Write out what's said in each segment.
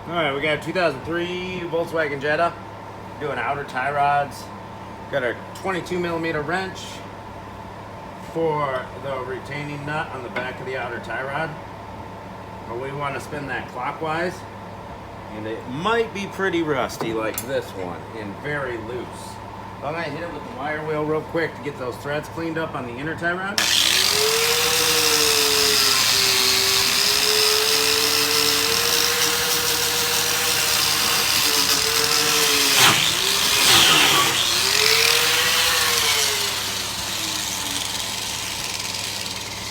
All right, we got a 2003 Volkswagen Jetta doing outer tie rods. Got a 22 millimeter wrench for the retaining nut on the back of the outer tie rod. But we want to spin that clockwise, and it might be pretty rusty like this one and very loose. So I'm gonna hit it with the wire wheel real quick to get those threads cleaned up on the inner tie rod.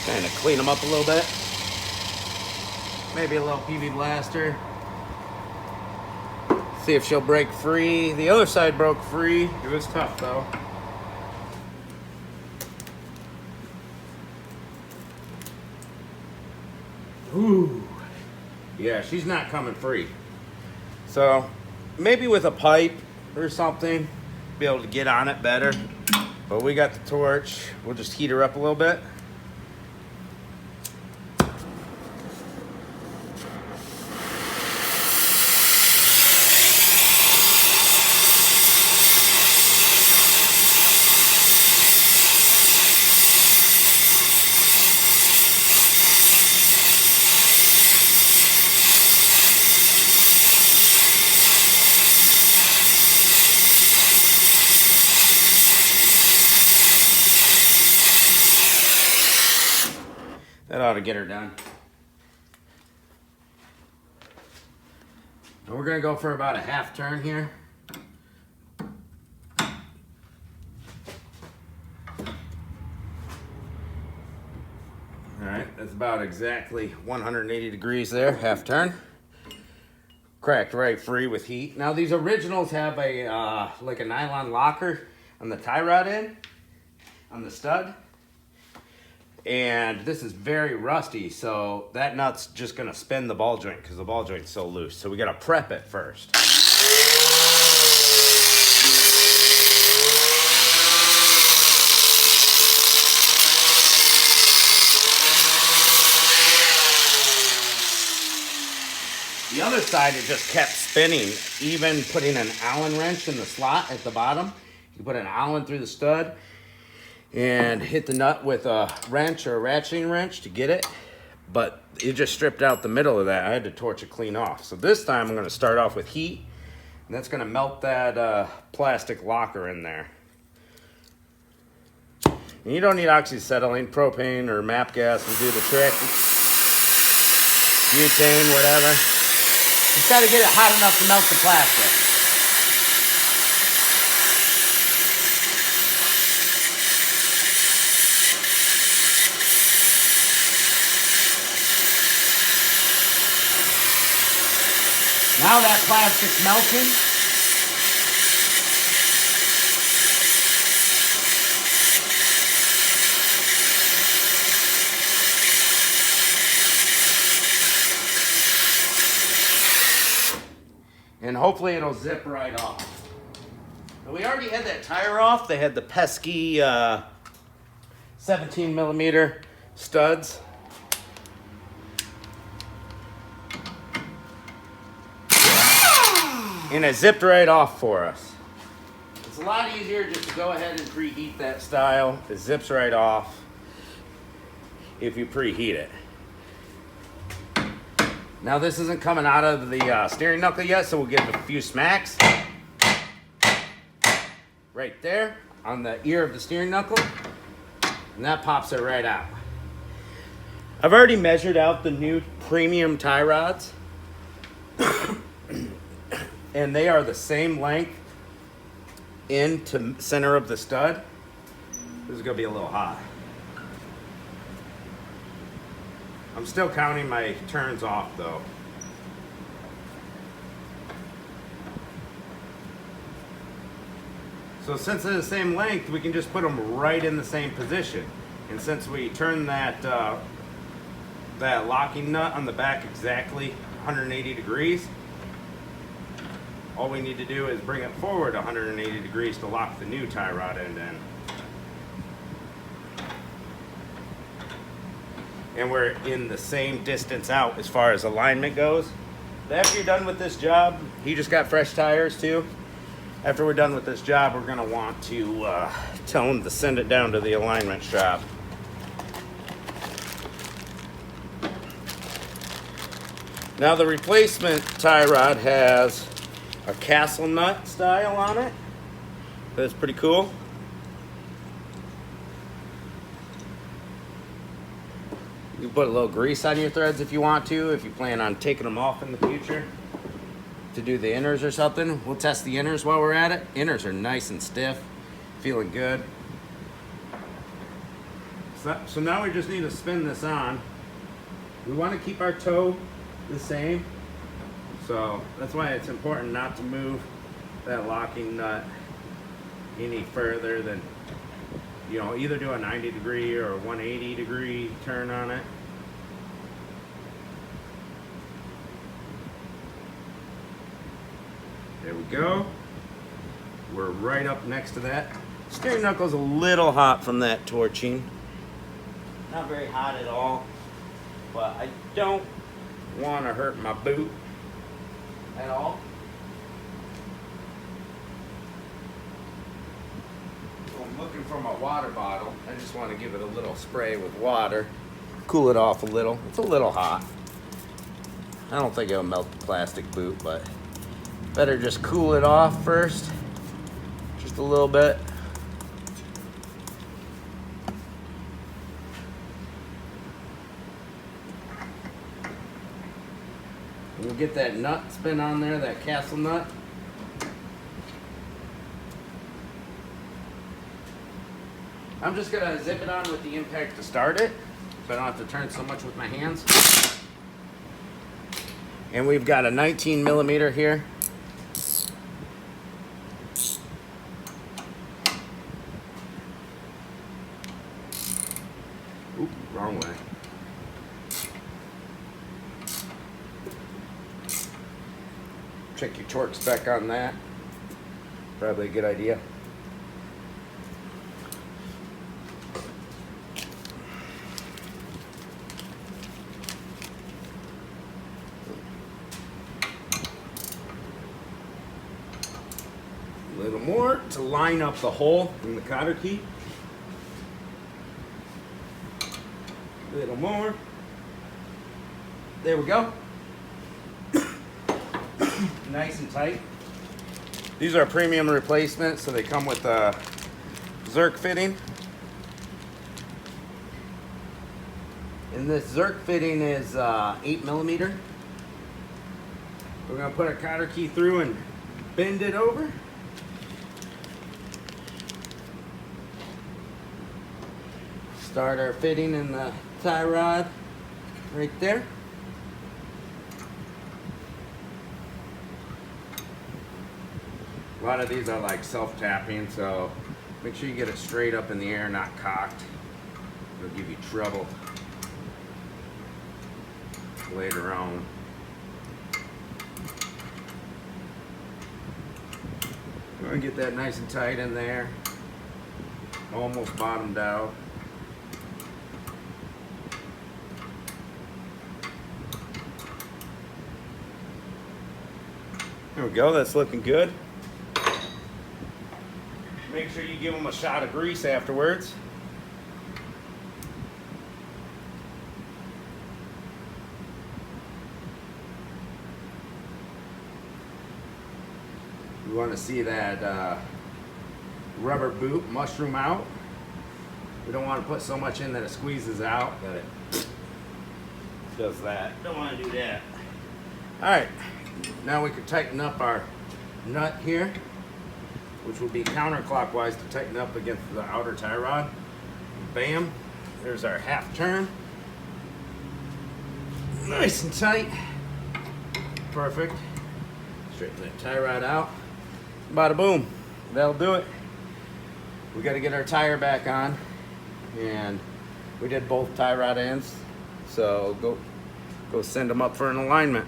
Kind of clean them up a little bit. Maybe a little PV blaster. See if she'll break free. The other side broke free. It was tough though. Ooh. Yeah, she's not coming free. So maybe with a pipe or something, be able to get on it better. But we got the torch. We'll just heat her up a little bit. That ought to get her done. And we're gonna go for about a half turn here. All right, that's about exactly 180 degrees there, half turn. Cracked right free with heat. Now these originals have a like a nylon locker on the tie rod end, on the stud. And this is very rusty, so that nut's just gonna spin the ball joint because the ball joint's so loose. So we gotta prep it first. The other side, it just kept spinning, even putting an Allen wrench in the slot at the bottom. You put an Allen through the stud and hit the nut with a wrench or a ratcheting wrench to get it, but it just stripped out the middle of that. I had to torch it clean off. So this time I'm gonna start off with heat, and that's gonna melt that plastic locker in there. And you don't need oxyacetylene, propane or MAP gas will do the trick. Butane, whatever. Just gotta get it hot enough to melt the plastic. Now that plastic's melting. And hopefully it'll zip right off. But we already had that tire off. They had the pesky 17 millimeter studs. And it zipped right off for us. It's a lot easier just to go ahead and preheat that style. It zips right off if you preheat it. Now this isn't coming out of the steering knuckle yet, so we'll give it a few smacks. Right there on the ear of the steering knuckle. And that pops it right out. I've already measured out the new premium tie rods. And they are the same length in to center of the stud. This is gonna be a little hot. I'm still counting my turns off though. So since they're the same length, we can just put them right in the same position. And since we turn that that locking nut on the back exactly 180 degrees, all we need to do is bring it forward 180 degrees to lock the new tie rod end in. And we're in the same distance out as far as alignment goes. after you're done with this job, he just got fresh tires too. After we're done with this job, we're gonna want to tell him to send it down to the alignment shop. Now the replacement tie rod has a castle nut style on it. That's pretty cool. You can put a little grease on your threads if you want to, if you plan on taking them off in the future to do the inners or something. We'll test the inners while we're at it. Inners are nice and stiff, feeling good. So now we just need to spin this on. We want to keep our toe the same, so that's why it's important not to move that locking nut any further than, you know, either do a 90 degree or a 180 degree turn on it. There we go. We're right up next to that. Steering knuckle's a little hot from that torching. Not very hot at all, but I don't want to hurt my boot at all. So I'm looking for my water bottle. I just want to give it a little spray with water, cool it off a little. It's a little hot. I don't think it'll melt the plastic boot, but better just cool it off first, just a little bit. We'll get that nut spin on there, that castle nut. I'm just gonna zip it on with the impact to start it, so I don't have to turn so much with my hands. And we've got a 19 millimeter here. Oop, wrong way. Check your torque spec on that. Probably a good idea. A little more to line up the hole in the cotter key. A little more. There we go. Nice and tight. These are premium replacements, so they come with a Zerk fitting. And this Zerk fitting is 8 millimeter. We're gonna put our cotter key through and bend it over. Start our fitting in the tie rod right there. A lot of these are like self-tapping, so make sure you get it straight up in the air, not cocked. It'll give you trouble later on. We're gonna get that nice and tight in there. Almost bottomed out. There we go, that's looking good. Make sure you give them a shot of grease afterwards. We want to see that rubber boot mushroom out. We don't want to put so much in that it squeezes out that it does that. Don't want to do that. Alright, now we can tighten up our nut here, which will be counterclockwise to tighten up against the outer tie rod. Bam, there's our half turn. Nice and tight. Perfect. Straighten that tie rod out. Bada boom, that'll do it. We gotta get our tire back on, and we did both tie rod ends, so go send them up for an alignment.